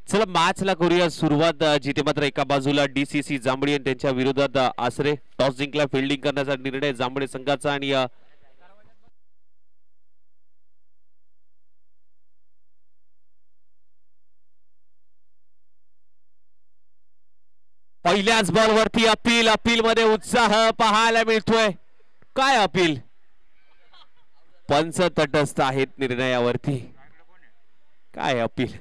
चला मॅचला करूया सुरुवात. जिथे मात्र एका बाजूला डीसीसी जांभळी आणि त्यांच्या विरोधात आसरे. टॉस जिंकला, फिल्डिंग करण्याचा निर्णय जांभळे संघाचा आणि पहिल्याच बॉलवरती अपील. अपील मध्ये उत्साह पाहायला मिळतोय. काय अपील? पंच तटस्थ आहेत निर्णयावरती. काय अपील?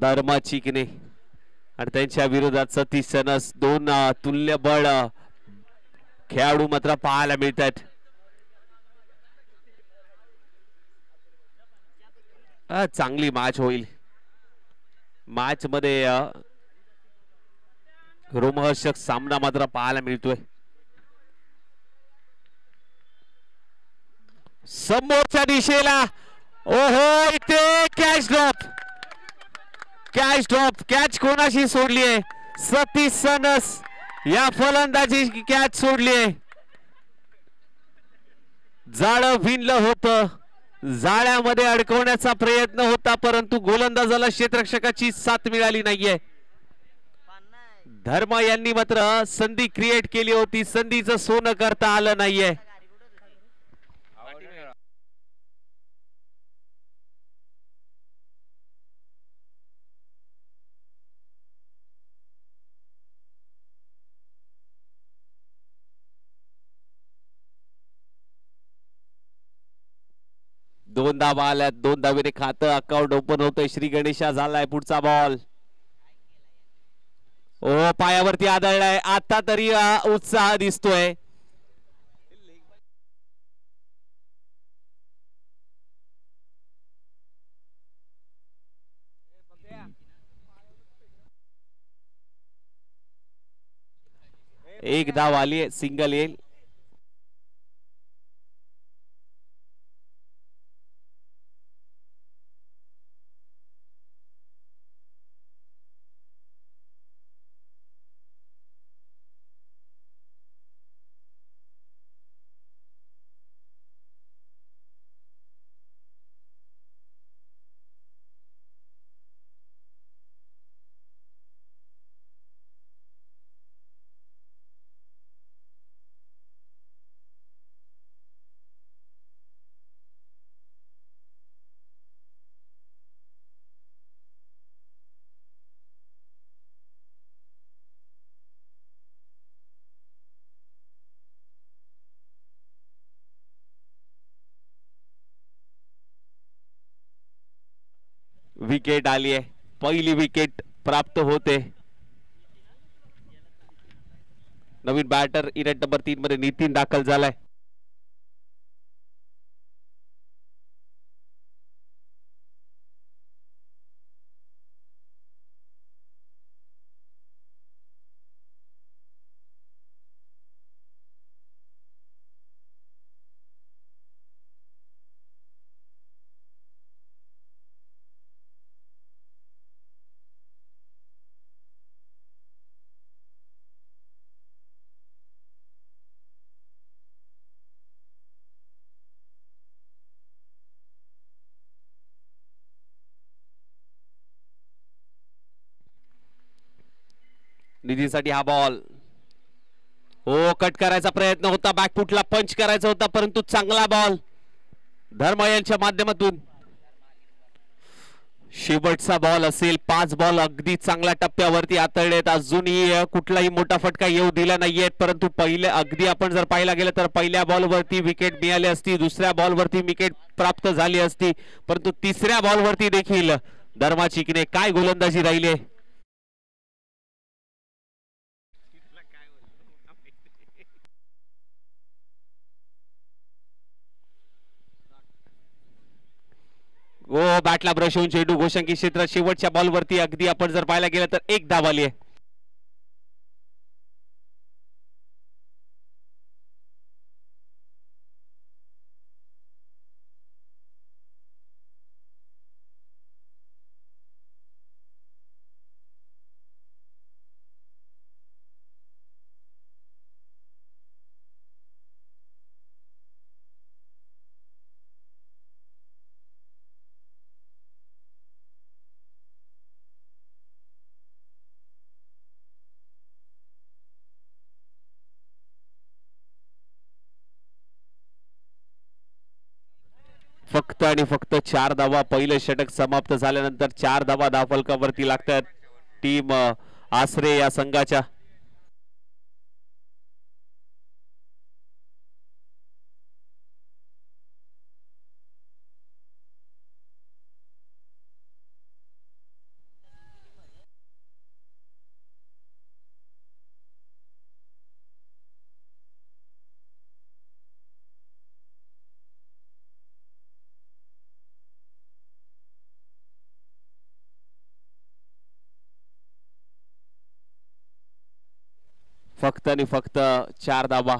धर्मा चिकने आणि त्यांच्या विरोधात सतीश सनस. दोन तुल्यबळ खेळाडू मात्र पाहायला मिळतात. चांगली मॅच होईल. मॅच मध्ये रोमहर्षक सामना मात्र पाहायला मिळतोय. समोरच्या दिशेला ओहो, इथे catch drop. Catch drop. Catch कोणाशी सोडली आहे? सतीश सनस या फलंदाजी कॅच सोडली आहे. जाळं विणलं होतं, जाळ्यामध्ये अडकवण्याचा प्रयत्न होता, परंतु गोलंदाजाला क्षेत्ररक्षकाची साथ मिळाली नाहीये. धर्मा यांनी मात्र संधी क्रिएट केली होती, संधीचं सोनं करता आलं नाहीये. दोन धावा आल्यात. दोन धावेने खातं अकाउंट ओपन होतंय. श्री गणेशा झालाय पुढचा बॉल. ओ पायावरती आदळलाय. आता तरी उत्साह दिसतोय. एक धाव आली, सिंगल येईल. विकेट आली आहे. पहिली विकेट प्राप्त होते. नवीन बॅटर इनिंग नंबर 3 मध्ये नितीन दाखल झालाय. निधीसाठी हा बॉल. हो, कट करायचा प्रयत्न होता, बॅकफुटला पंच करायचा होता, परंतु चांगला बॉल धर्मा यांच्या माध्यमातून. शेवटचा बॉल असेल. 5 बॉल अगदी चांगल्या टप्प्यावरती आतळलेत. अजूनही कुठलाही मोठा फटका येऊ दिला नाहीये, परंतु पहिले अगदी आपण जर पाहायला गेलं तर पहिल्या बॉलवरती विकेट मिळाली असती, दुसऱ्या बॉलवरती विकेट प्राप्त झाली असती, परंतु तिसऱ्या बॉलवरती देखील धर्मा चिकने काय गोलंदाजी राहिली. ओ बॅटला ब्रश होऊन चेंडू गोशंकी क्षेत्रात. शेवटच्या बॉलवरती अगदी आपण जर पाहायला गेलं तर एक धाव आली आहे. फक्त आणि फक्त 4 धावा पहिले षटक समाप्त झाल्यानंतर 4 धावा धावफलकावरती लागतात टीम आसरे या संघाच्या. फक्त आणि फक्त 4 धावा.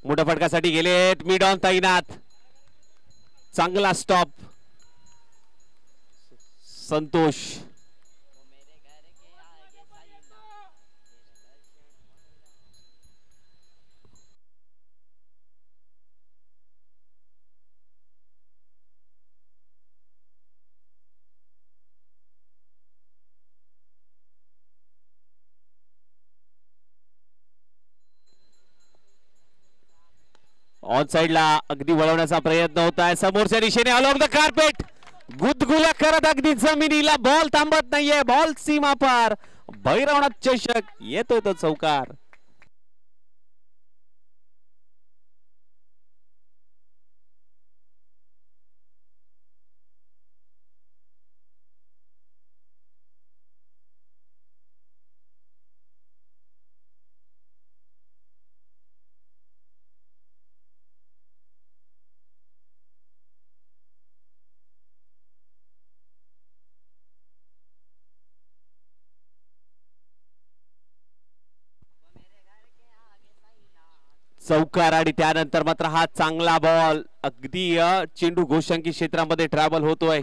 मोठ्या फटकासाठी गेलेत मिड ऑन तैनात. चांगला स्टॉप संतोष. ऑन साइडला अगदी वळवण्याचा प्रयत्न होत आहे समोरच्या दिशेने अलॉंग द कार्पेट गुदगुल्या करत अगदी जमिनीला बॉल थांबत नाहीये. बॉल सीमा पार भैरवनाथ चषक येतोय तो चौकार. चौकार आणि त्यानंतर मात्र हा चांगला बॉल अगदी चेंडू गोशंकी क्षेत्रामध्ये ट्रॅव्हल होतोय.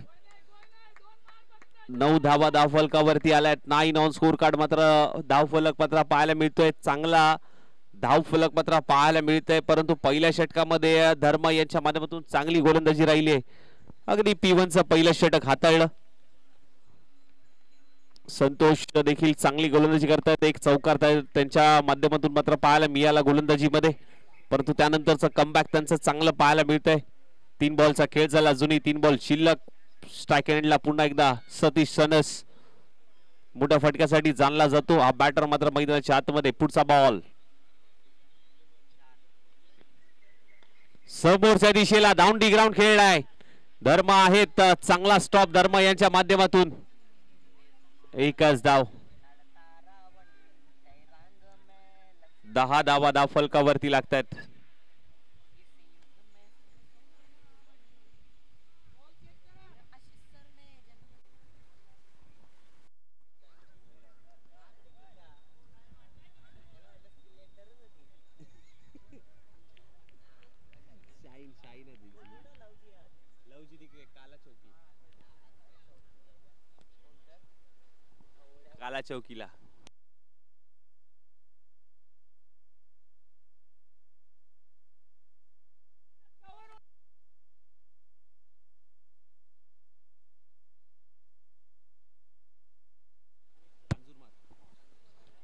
9 धावा धावफलकावरती आल्यात. 9 ऑन स्कोर कार्ड मात्र धावफलक मात्र पाहायला मिळतोय. चांगला धावफलक मात्र पाहायला मिळतोय परंतु पहिल्या षटकामध्ये धर्म यांच्या माध्यमातून चांगली गोलंदाजी राहिली आहे. अगदी P1चं पहिलं षटक हाताळलं. संतोष देखील चांगली गोलंदाजी करतायत. एक चौकार त्यांच्या माध्यमातून मात्र पाहायला मिळाला गोलंदाजीमध्ये परंतु त्यानंतरचं कमबॅक त्यांचं चांगलं पाहायला मिळतंय. 3 बॉलचा खेळ झाला. अजूनही 3 बॉल शिल्लक. स्ट्राईक एंडला पुन्हा एकदा सतीश सनस मोठ्या फटक्यासाठी जाणला जातो. हा बॅटर मात्र मैदानाच्या आतमध्ये. पुढचा बॉल समोरच्या दिशेला दाउंडी ग्राउंड खेळलाय. धर्म आहेत. चांगला स्टॉप धर्म यांच्या माध्यमातून. एकच धाव. 10 धावा धावफलकावरती लागतात. काला चौकीला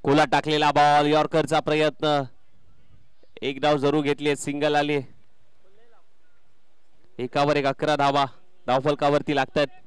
कोला टाकलेला बॉल. यॉर्करचा प्रयत्न. एक धाव जरूर घेतली. सिंगल आली. एकावर एक 11 धावा धावफलकावरती लागतात.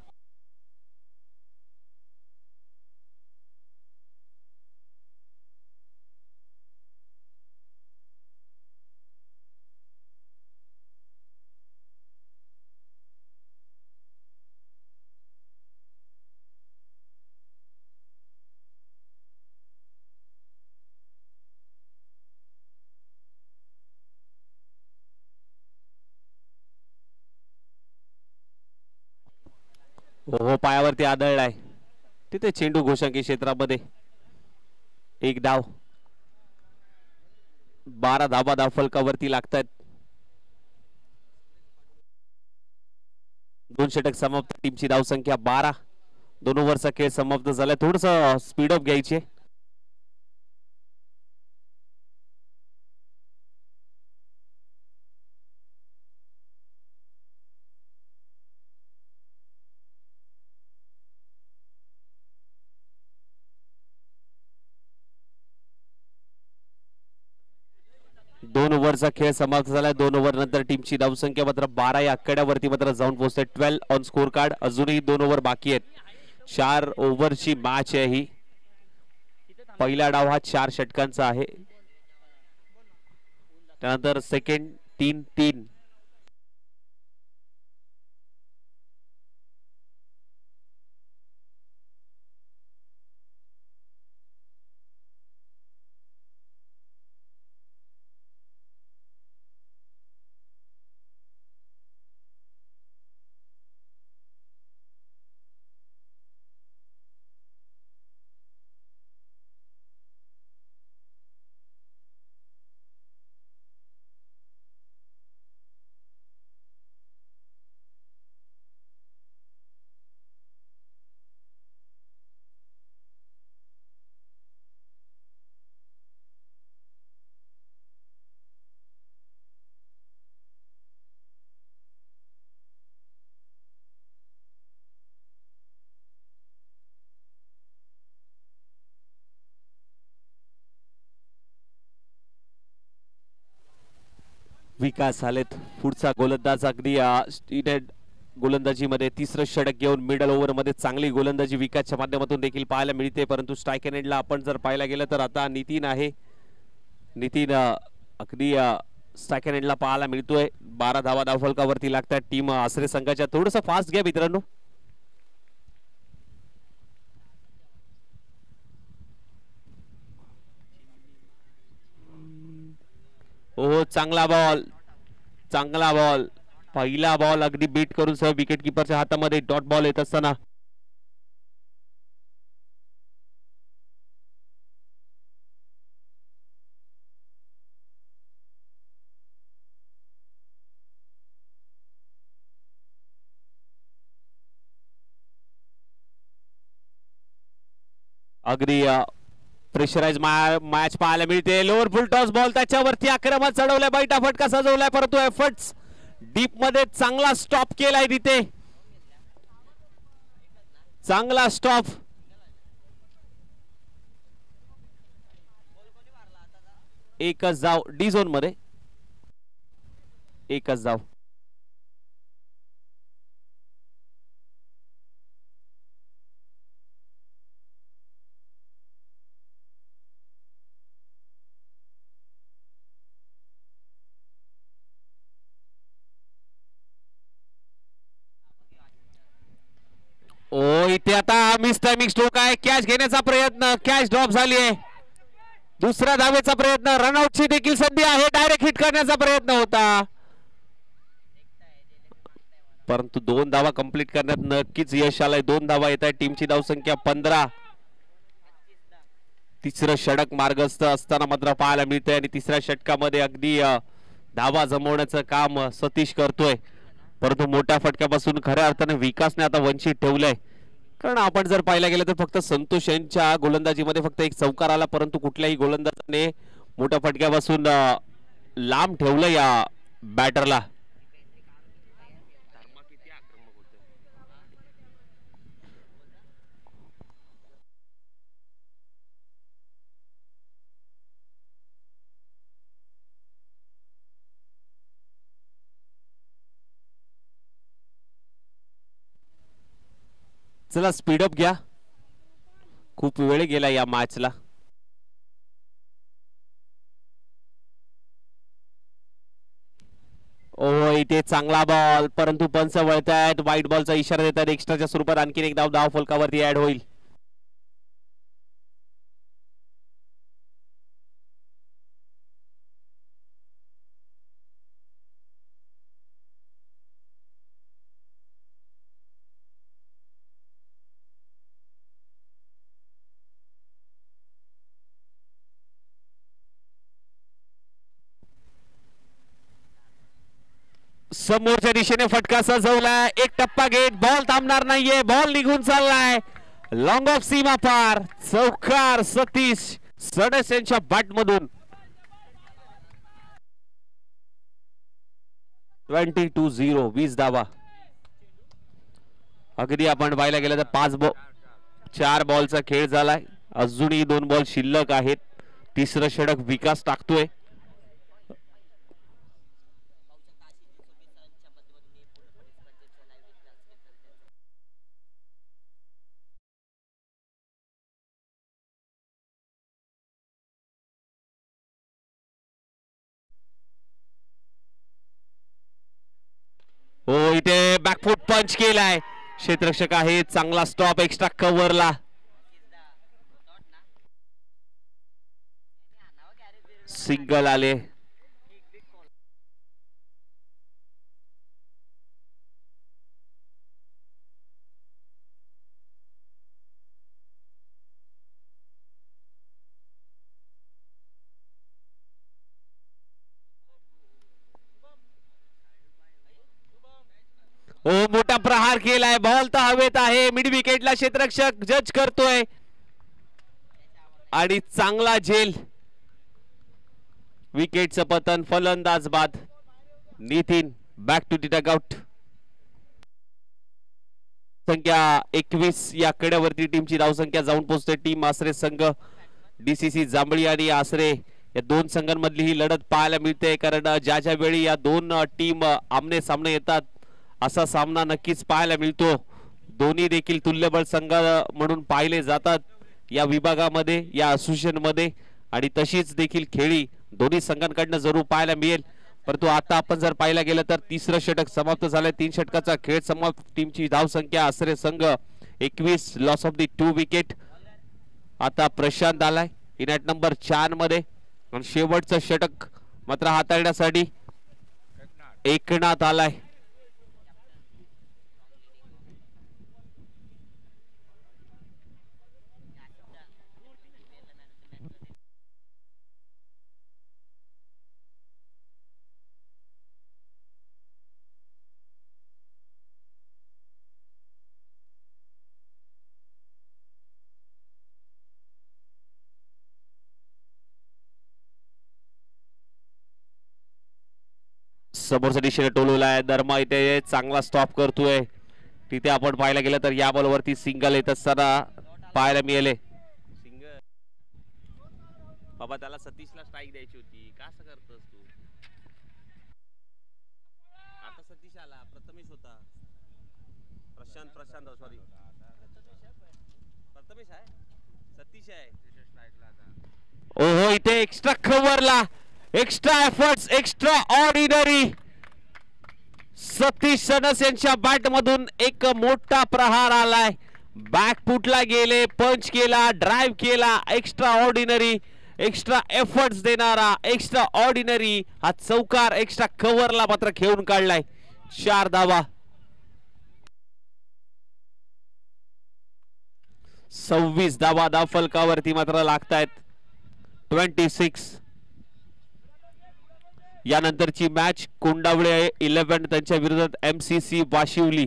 हो पायावरती आदळलाय तिथे चेंडू गोशंकी क्षेत्रामध्ये. एक धाव. 12 धावा धावफलकावरती लागतात. 2 षटक समाप्त. टीमची धावसंख्या 12. 2 ओव्हरचा खेळ समाप्त झालाय. थोडस स्पीडअप घ्यायचे. 2 ओव्हरचा खेळ समाप्त झाला. 2 ओव्हर नंतर टीमची धावसंख्या मात्र 12 या आकड्यावरती मात्र जाऊन पोहोचते. 12 ऑन स्कोर कार्ड. अजूनही 2 ओव्हर बाकी आहेत. 4 ओव्हरची मॅच आहे ही. पहिला डाव हा 4 षटकांचा आहे. त्यानंतर सेकंड 3-3. विकास आलेत. पुढचा गोलंदाज अगदी स्टीडेड गोलंदाजीमध्ये तिसरं षटक घेऊन मिडल ओव्हर मध्ये चांगली गोलंदाजी विकासच्या माध्यमातून देखील पाहायला मिळते. परंतु स्ट्राईक एंडला आपण जर पाहायला गेलं तर आता नितीन आहे. नितीन अगदी स्ट्राईक एंडला पाहायला मिळतोय. 12 धावा धावफलकावरती लागतात. टीम आसरे संघाच्या. थोडंसं फास्ट घ्या मित्रांनो. हो चांगला बॉल, चांगला बॉल. पहिला बॉल अगदी बीट करून सह विकेट किपरच्या हातामध्ये डॉट बॉल येत असताना अगदी प्रेशराइज मॅच पाहायला मिळते. लोअर फुल टॉस बॉल त्याच्यावरती आक्रमण चढवलाय. बैठा फटका सजवलाय परंतु एफर्ट्स डीप मध्ये चांगला स्टॉप केलाय. तिथे चांगला स्टॉप. एकच जाव डी झोन मध्ये. एकच जाव. ओ इथे आता मिस टायमिंग स्ट्रोक आहे. कॅच घेण्याचा प्रयत्न. कॅच ड्रॉप झाली आहे. दुसऱ्या धावेचा प्रयत्न. रनआउटची देखील संधी आहे. डायरेक्ट हिट करण्याचा प्रयत्न होता परंतु 2 धावा कंप्लीट करण्यात नक्कीच यश आलंय. 2 धावा येत आहे. टीमची धावसंख्या 15. तिसरं षटक मार्गस्थ असताना मात्र पाहायला मिळतंय आणि तिसऱ्या षटकामध्ये अगदी धावा जमवण्याचं काम सतीश करतोय. परंतु मोठ्या फटक्यापासून खऱ्या अर्थाने विकासने आता वंचित ठेवलंय. कारण आपण जर पाहायला गेलं तर फक्त संतोष यांच्या गोलंदाजीमध्ये फक्त एक चौकार आला परंतु कुठल्याही गोलंदाजाने मोठ्या फटक्यापासून लांब ठेवलं या बॅटरला. चला स्पीडअप घ्या. खूप वेळ गेला या मॅचला. ओ इथे चांगला बॉल परंतु पंच वळतायत. व्हाईट बॉलचा इशारा देतात. एक्स्ट्राच्या स्वरूपात आणखीन एक धाव फलकावरती ऍड होईल. समोरच्या दिशेने फटका सजवलाय. एक टप्पा घेत बॉल थांबणार नाहीये. बॉल निघून चाललाय. लॉंग ऑफ सीमा पार. चौकार सतीश सडस यांच्या बॅट मधून. 22-0 20 धावा. अगदी आपण पाहायला गेलं तर 4 बॉलचा खेळ झालाय. अजूनही 2 बॉल शिल्लक आहेत. तिसरं षटक विकास टाकतोय. इथे बॅकफूट पंच केलाय, क्षेत्ररक्षक आहे, चांगला स्टॉप एक्स्ट्रा कव्हरला. सिंगल आले. ओ मोठा प्रहार केलाय, बॉल तर हवेत आहे, मिड विकेटला क्षेत्ररक्षक जज करतोय आणि चांगला झेल. विकेटचं पतन, फलंदाज बाद. Nitin back to the dugout. संख्या 21 या कड्यावरती टीमची धावसंख्या जाऊन पोहोचते. टीम आसरे संघ, डीसीसी जांभळी आणि आसरे या दोन संघांमधली ही लढत पाहायला मिळते, कारण ज्या ज्या वेळी या दोन टीम आमने सामने येतात असा सामना नक्कीच पाहायला मिळतो. दोन्ही देखील तुल्यबळ संघ म्हणून पाहिले जातात या विभागामध्ये, या असोसिएशन मध्ये, आणि तशीच देखील खेळी दोन्ही संघांकडून जरूर पाहायला मिळेल. परंतु आता आपण जर पाहायला गेलं तर तिसरं षटक समाप्त झालंय. 3 षटकाचा खेळ समाप्त. टीमची धावसंख्या आसरे संघ 21, लॉस ऑफ द 2 विकेट. आता प्रशांत आलाय इन ॲट नंबर 4 मध्ये, आणि शेवटचं षटक मात्र हाताळण्यासाठी एकनाथ आलाय. समोरचा दिशेने टोलवला आहे. धर्मा इथे चांगला स्टॉप करतोय. तिथे आपण पाहायला गेलं तर या बॉलवरती सिंगल येत असताना पाहायला मिळाले. बाबा त्याला सतीशला स्ट्राईक द्यायची होती, का असं करतोस तू? आता सतीश आला, प्रथमेश होता. प्रशांत सॉरी, प्रथमेश आहे, सतीश आहे. ओहो, इथे एक्स्ट्रा कव्हरला, extra efforts, extraordinary. Satish Sanas यांच्या बॅट मधून एक मोठा प्रहार आलाय. बॅकफुटला गेले, पंच केला, ड्राइव्ह केला. एक्स्ट्रा ऑर्डिनरी, एक्स्ट्रा एफर्ट्स देणारा, एक्स्ट्रा ऑर्डिनरी हा चौकार एक्स्ट्रा कव्हरला मात्र खेळून काढलाय. 4 धावा. 26 धावा धाव फलकावरती मात्र लागतायत. 26. यानंतरची मॅच कोंडावळे 11 त्यांच्या विरोधात MCC वाशिवली.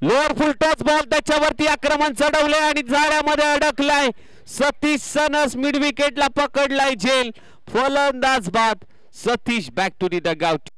लोअर फुल टॉस बॉल, त्याच्यावरती आक्रमण चढवले आणि जाळ्यामध्ये अडकलाय. सतीश सनस मिड विकेटला पकडलाय झेल. फलंदाज बाद. Satish back to the dugout.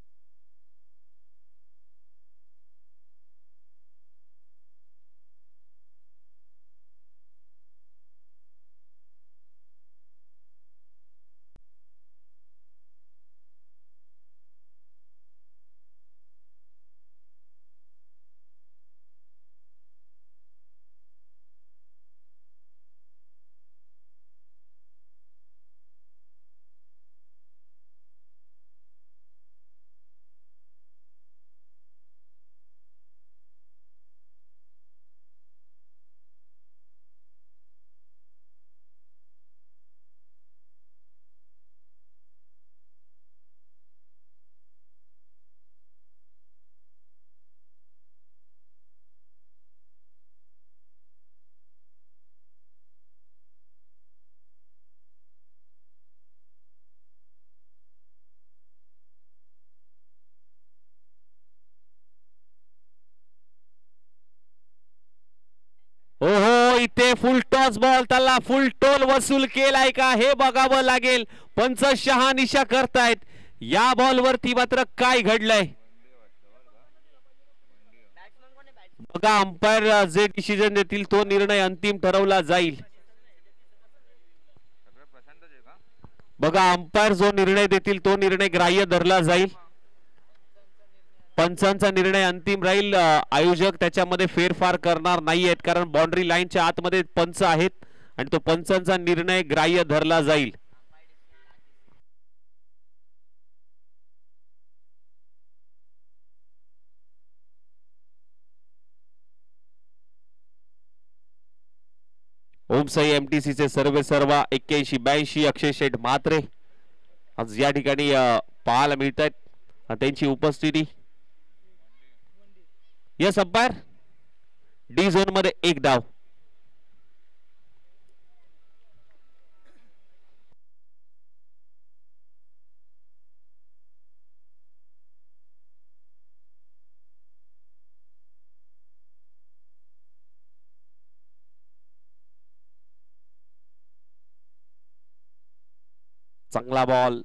ओहो, इथे फुल टॉस बॉल, त्याला फुल टोल वसूल केलाय का हे बघावं लागेल. पंच शहानिशा करतायत. या बॉल वरती मात्र काय घडलंय बघा. अंपायर जे डिसिजन देतील तो निर्णय अंतिम ठरवला जाईल. बघा, अंपायर जो निर्णय देतील तो निर्णय ग्राह्य धरला जाईल. पंचांचा निर्णय अंतिम राहील. आयोजक त्याच्यामध्ये फेरफार करणार नाहीयेत, कारण बाउंड्री लाईनच्या आतमध्ये पंच आहेत आणि तो पंचांचा निर्णय ग्राह्य धरला जाईल. साई MTC चे सर्व 81-82 अक्षय शेठ म्हात्रे आज या ठिकाणी पाहायला मिळत आहेत त्यांची उपस्थिती. यस अंपायर डी झोन मध्ये एक डाव. चांगला बॉल.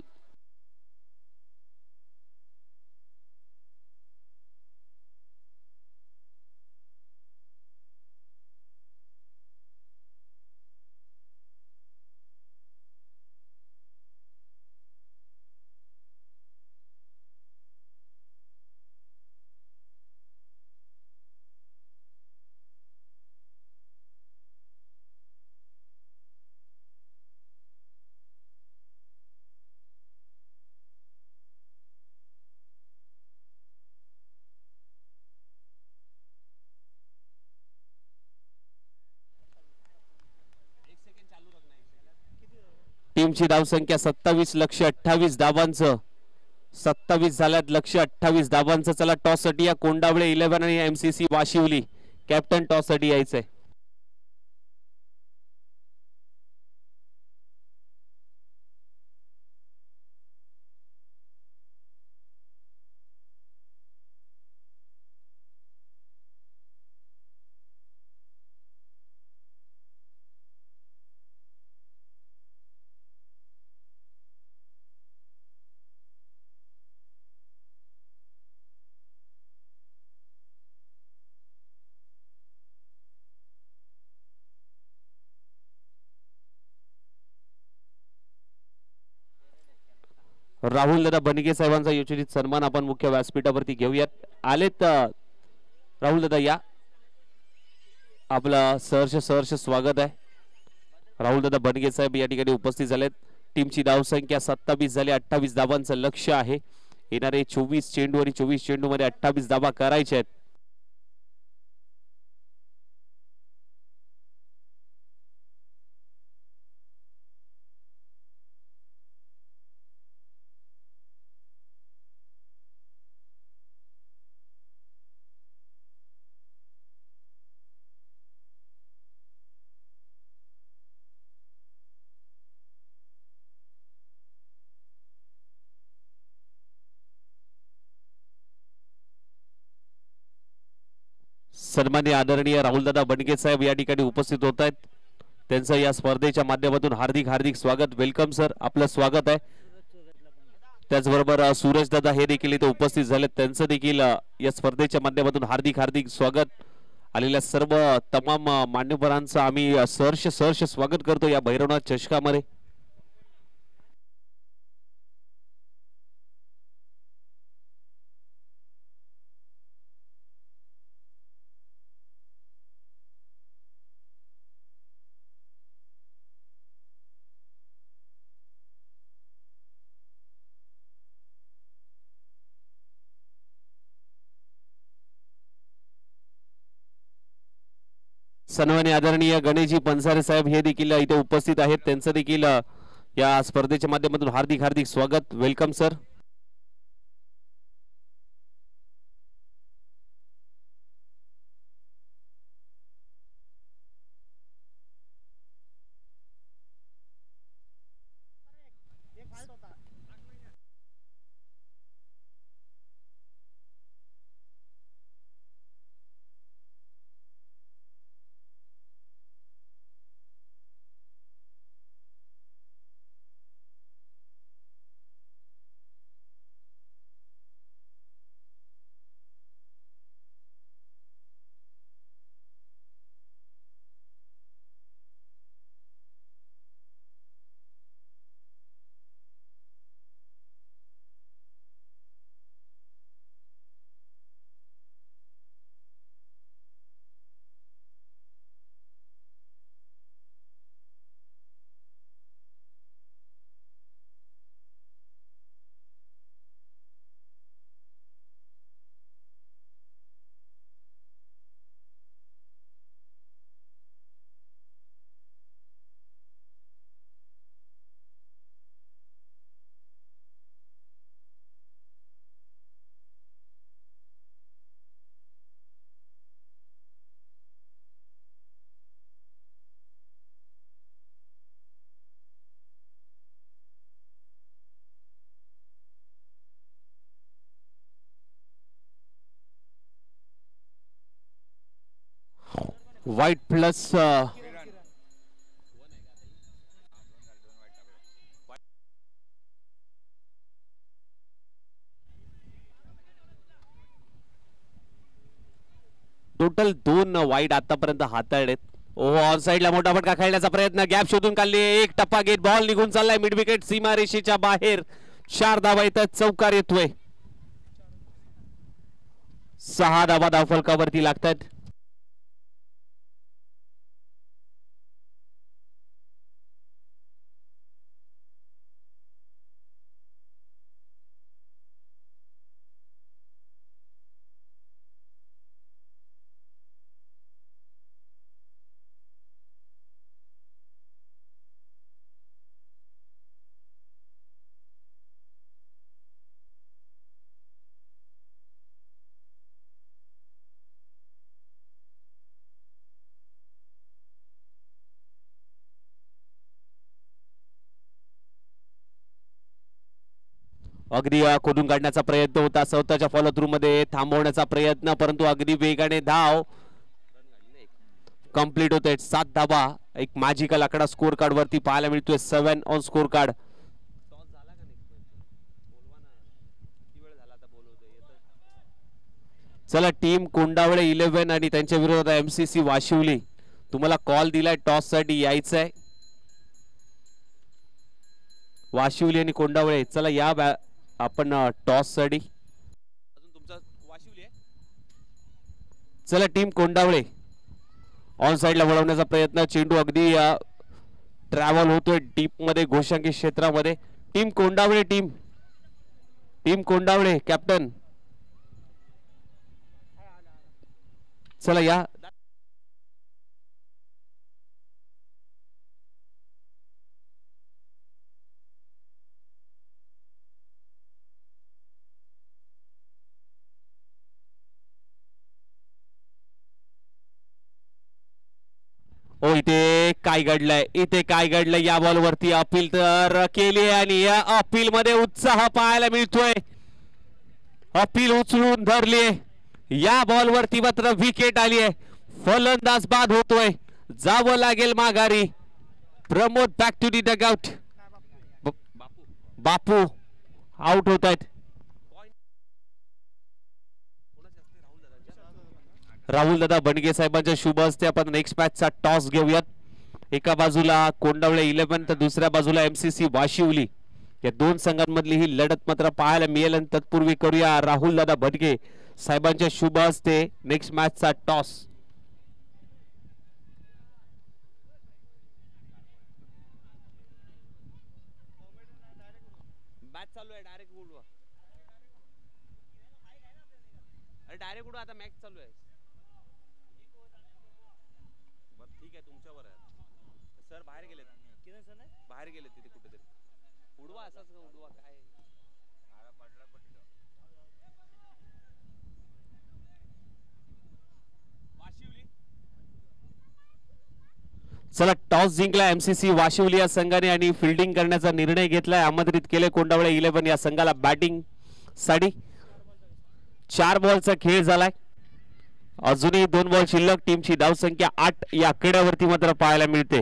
टीमची धावसंख्या 27 लक्ष 28 धावांचं. 27 झाल्यात लक्ष 28 धावांचं. चला टॉस साठी या कोंडावळे 11 आणि MCC वाशिवली कॅप्टन टॉस साठी यायचंय. राहुल दादा बनगे साहेबांचा योजनित सन्मान आपण मुख्य व्यासपीठावरती घेऊयात. आलेत राहुल दादा या. आपलं सहर्ष स्वागत आहे. राहुल दादा बनगे साहेब या ठिकाणी उपस्थित झालेत. टीमची धावसंख्या 27 झाली. 28 धावांचं लक्ष आहे. येणारे 24 चेंडू आणि 24 चेंडू मध्ये 28 धावा करायच्या आहेत. सन्माननीय आदरणीय राहुलदादा बनगे साहेब या ठिकाणी उपस्थित होत आहेत. त्यांचं या स्पर्धेच्या माध्यमातून हार्दिक स्वागत. वेलकम सर, आपलं स्वागत आहे. त्याचबरोबर सूरज दादा हे देखील इथे उपस्थित झाले. त्यांचं देखील या स्पर्धेच्या माध्यमातून हार्दिक स्वागत. आलेल्या सर्व तमाम मान्यवरांचं आम्ही सहर्ष स्वागत करतो या भैरवनाथ चषकामध्ये. सन्माननीय आदरणीय गणेशजी पंसारे साहेब हे देखील इथे उपस्थित आहेत. त्यांचं देखील या स्पर्धेच्या माध्यमातून हार्दिक स्वागत. Welcome sir. वाईट प्लस टोटल 2 वाईट आतापर्यंत हाताळलेत. ऑन साइडला मोठा फटका खेळण्याचा प्रयत्न, गॅप शोधून काढली, एक टप्पा घेत बॉल निघून चाललाय मिड विकेट सीमारेषेच्या बाहेर. 4 धावा इथं चौकार येतोय. 6 धावा धावफलकावरती लागतात. अगदी खोदून काढण्याचा प्रयत्न होता, स्वतःच्या फॉलो थ्रू मध्ये थांबवण्याचा प्रयत्न, परंतु अगदी वेगाने धाव कंप्लीट होते. 7 धावा एक मॅजिकल आकडा स्कोर कार्ड वरती पाहायला मिळतोय. 7 ऑन स्कोर कार्ड. चला टीम कोंडावळे 11 आणि त्यांच्या विरोधात एमसीसी वाशिवली. तुम्हाला कॉल दिलाय टॉस साठी यायचंय. वाशिवली आणि कोंडावळे, चला या आपण टॉस साठी. अजून तुमचा वाशिवली आहे. चला टीम कोंडावळे ऑन साइडला वळवण्याचा प्रयत्न, चेंडू अगदी ट्रॅव्हल होतोय डीप मध्ये घोषांकी क्षेत्रामध्ये. Team Kondawale, team Kondawale captain, चला या. हो इथे काय घडलंय, इथे काय घडलंय, या बॉल वरती अपील तर केली आणि या अपील मध्ये उत्साह पाहायला मिळतोय. अपील उचलून धरली, या बॉल वरती मात्र विकेट आली आहे. फलंदाज बाद होतोय, जावं लागेल माघारी. Pramod back to the dugout. Bapu out होत आहेत. राहुल दादा बंडगे साहेबांच्या शुभ हस्ते आपण नेक्स्ट मॅचचा टॉस घेऊयात. एका बाजूला कोंडावळे 11 तर दुसऱ्या बाजूला एमसीसी वाशिवली. या दोन संघांमधली ही लढत मात्र पाहायला मिळेल. आणि तत्पूर्वी करूया राहुल दादा बंडगे साहेबांच्या शुभ हस्ते नेक्स्ट मॅचचा टॉस. मॅच चालू आहे, डायरेक्ट उडवा. अरे डायरेक्ट उडवा, आता मॅच चालू आहे. ठीक आहे, तुमच्यावर आहे सर. बाहेर गेलेत, बाहेर गेलेत तिथे कुठेतरी. उडवा, असाच उडवा. काय चला टॉस जिंकला एमसीसी वाशिवली या संघाने आणि फिल्डिंग करण्याचा निर्णय घेतलाय. आमंत्रित केले कोंडावळे 11 या संघाला बॅटिंग साठी. 4 बॉलचा खेळ झालाय, अजूनही 2 बॉल शिल्लक. टीमची धावसंख्या 8 या आकड्यावरती मात्र पाहायला मिळते.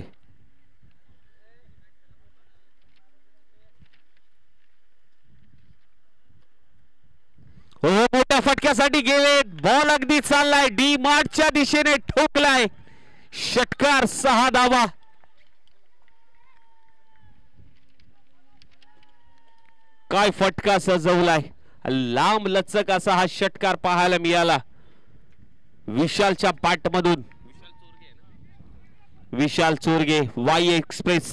हो मोठ्या फटक्यासाठी गेले, बॉल अगदी चाललाय, डी मार्टच्या दिशेने ठोकलाय, षटकार. 6 धावा. काय फटका सजवलाय, लांब लचक असा हा षटकार पाहायला मिळाला विशालच्या पाठमधून. विशाल चोरगे वाई एक्सप्रेस.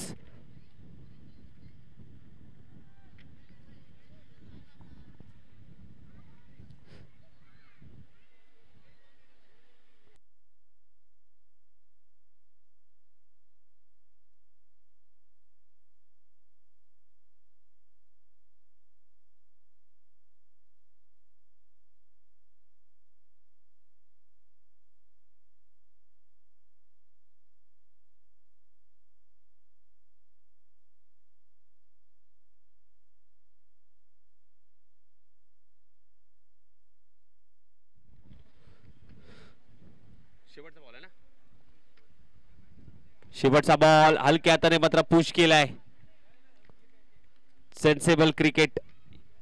शेवटचा बॉल हलक्या हाताने मात्र पुश केलाय. Sensible cricket.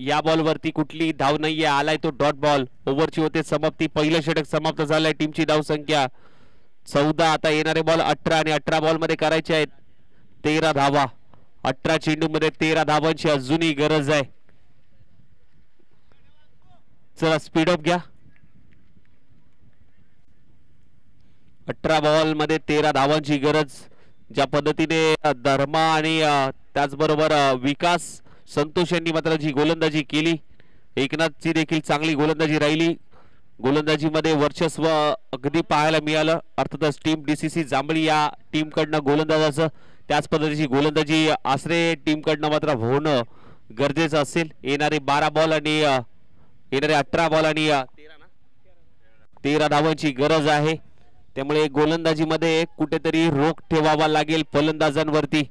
या बॉल वरती कुठली धाव नाहीये. आलाय तो डॉट बॉल. ओव्हरची होते समाप्ती. पहिलं षटक समाप्त झालंय. टीमची धाव संख्या 14. आता येणारे बॉल 18 आणि 18 बॉल मध्ये करायचे आहेत 13 धावा. 18 चेंडू मध्ये 13 धावांची अजूनही गरज आहे. चला स्पीडअप घ्या. 18 बॉल मध्ये 13 धावांची गरज. ज्या पद्धतीने धर्मा आणि त्याचबरोबर विकास संतोष यांनी मात्र जी गोलंदाजी केली. एकनाथची देखील चांगली गोलंदाजी राहिली. गोलंदाजीमध्ये वर्चस्व अगदी पाहायला मिळालं. अर्थातच टीम DCC जांभळी या टीम कडनं गोलंदाजाचं त्याच पद्धतीची गोलंदाजी आसरे टीम कडनं मात्र होणं गरजेचं असेल. येणारे 12 बॉल आणि येणारे 18 बॉल आणि 13 धावांची गरज आहे. त्यामुळे गोलंदाजीमध्ये कुठेतरी रोख ठेवावा लागेल फलंदाजांवरती.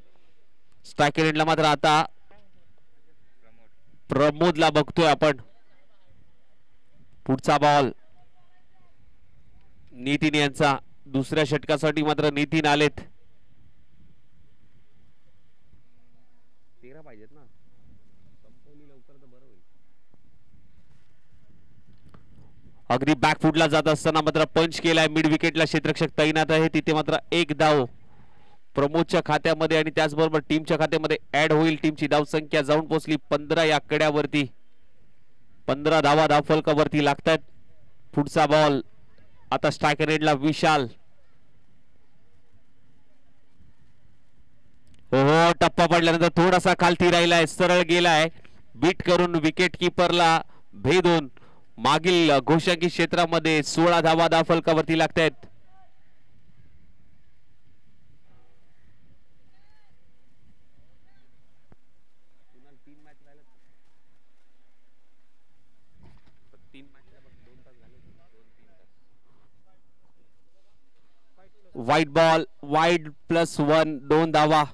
स्ट्रायकर एंडला मात्र आता प्रमोदला बघतोय आपण. पुढचा बॉल नितीन यांचा. दुसऱ्या षटकासाठी मात्र नितीन आलेत. 13 पाहिजेत ना. अगदी बॅकफुटला जात असताना मात्र पंच केलाय. मिड विकेटला क्षेत्ररक्षक तैनात आहे. तिथे मात्र एक धाव प्रमोदच्या खात्यामध्ये आणि त्याचबरोबर टीमच्या खात्यामध्ये ऍड होईल. टीमची धाव संख्या जाऊन पोहोचली 15 या कड्यावरती. 15 धावा धावफलकावरती लागतात. पुढचा बॉल आता स्ट्रायकर एंडला विशाल. हो टप्पा पडल्यानंतर थोडासा खालती राहिलाय. सरळ गेलाय. बीट करून विकेट किपरला भेदून मागील घोषांकी क्षेत्रामध्ये 16 धावा धावफलकावरती लागतायत. वाईट बॉल. वाईड +1 2 धावा.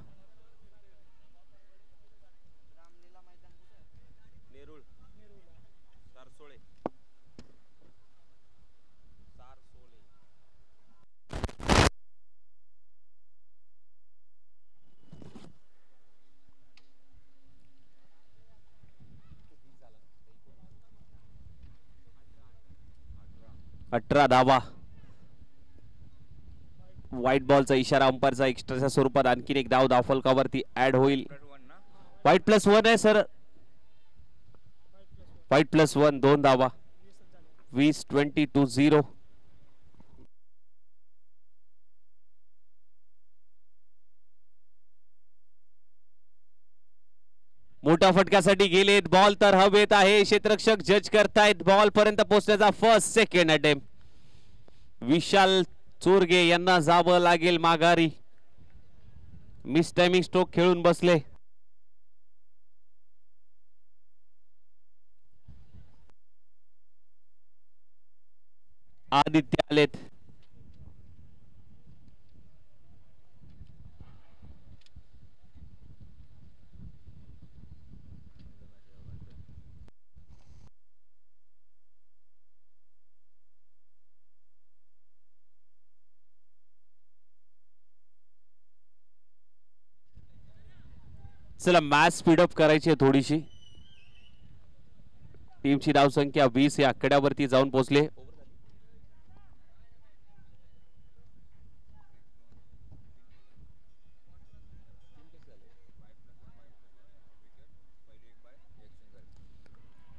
अठरा धावा. व्हाईट बॉलचा इशारा अंपायरचा एक्स्ट्राच्या स्वरूपात आणखीन एक धाव धावफलकावरती ऍड होईल. व्हाईट +1 आहे सर. व्हाईट +1 2 धावा. 20-20 मोठ्या फटक्यासाठी गेलेत. बॉल तर हवेत आहे. क्षेत्ररक्षक जज करतायत. बॉल पर्यंत पोहोचण्याचा फर्स्ट सेकंड अटेम्प्ट. विशाल चोरगे यांना जावं लागेल माघारी. मिस टायमिंग स्ट्रोक खेळून बसले. आदित्य आलेत. चला मॅच स्पीडअप करायची आहे थोडीशी. टीमची धाव संख्या 20 या आकड्यावरती जाऊन पोहोचले.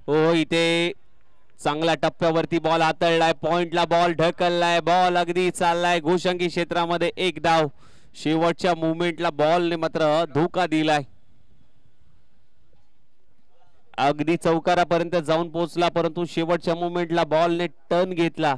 हो इथे चांगल्या टप्प्यावरती बॉल हाताळलाय. पॉइंटला बॉल ढकललाय. बॉल अगदी चाललाय घोषांकी क्षेत्रामध्ये. एक धाव. शेवटच्या मुवमेंटला बॉलने मात्र धोका दिलाय. अगदी चौकारापर्यंत जाऊन पोहोचला परंतु शेवटच्या मुवमेंटला बॉलने टर्न घेतला.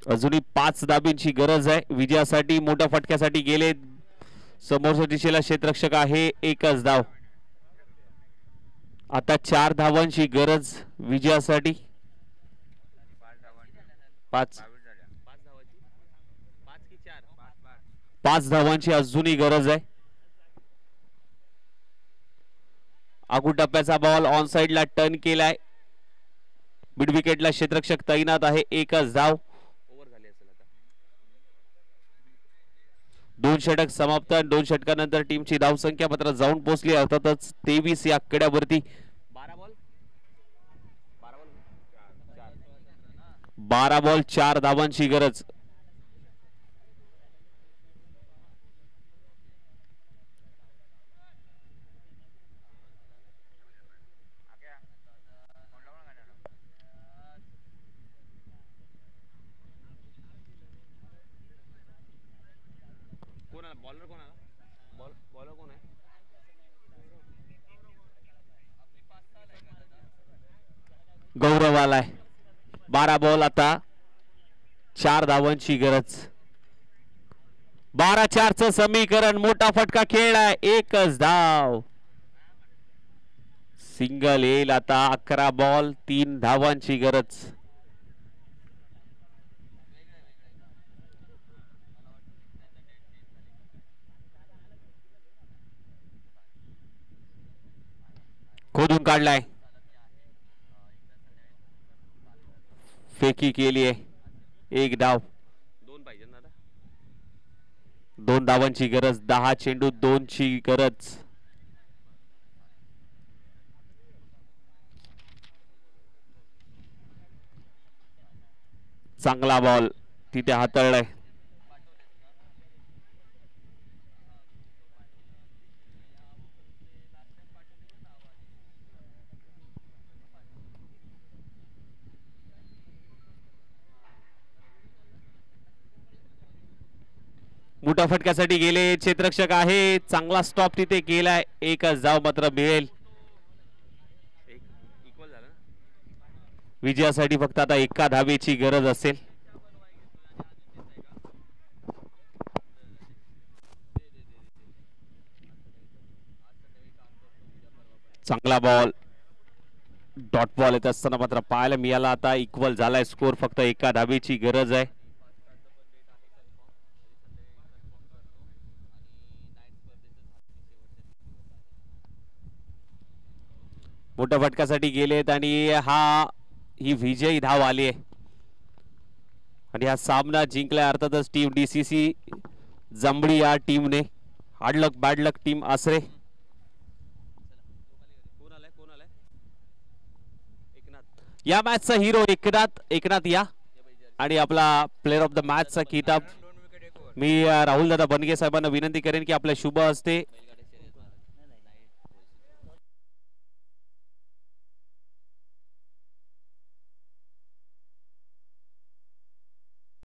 अजूनही 5 धाबींची गरज आहे विजयासाठी. मोठ्या फटक्यासाठी गेले. समोरच्या दिशेला क्षेत्ररक्षक आहे. एकच धाव. आता 4 धावांची गरज विजयासाठी. 5 धावांची अजूनही गरज आहे. आगू टप्प्याचा बॉल ऑन साइडला टर्न केलाय. मिड विकेटला क्षेत्ररक्षक तैनात आहे. एकच धाव. दोन षटक समाप्त. 2 षटकानंतर टीमची धावसंख्या मात्र जाऊन पोहोचली अर्थातच 23 या आकड्यावरती. 12 बॉल 4 धावांची गरज. गौरव आलाय. 12 बॉल आता 4 धावांची गरज. 12-4 चं समीकरण. मोठा फटका खेळलाय. एकच धाव. सिंगल येईल आता. 11 बॉल 3 धावांची गरज. खोदून काढलाय. फेकी केली आहे. 1 धाव. 2 धावांची गरज. 10 चेंडू 2 ची गरज. चांगला बॉल तिथे हाताळलाय. मोठ्या फटक्यासाठी गेले क्षेत्ररक्षक आहे. चांगला स्टॉप तिथे केलाय. एकच धाव मात्र मिळेल. विजयासाठी फक्त आता 1 धावेची गरज असेल. चांगला बॉल. डॉट बॉल येत असताना मात्र पाहायला मिळाला. आता इक्वल झालाय स्कोर. फक्त 1 धावेची गरज आहे. मोठ्या फटक्यासाठी गेलेत आणि ही विजयी धाव आली आहे आणि हा सामना जिंकलाय अर्थातच टीम DCC जांभळी या टीमने. हार्डलक बॅडलक टीम आसरे. या मॅचचा हिरो एकनाथ या आणि आपला प्लेअर ऑफ द मॅचचा किताब मी राहुल दादा बनगे साहेबांना विनंती करेन की आपल्या शुभ हस्ते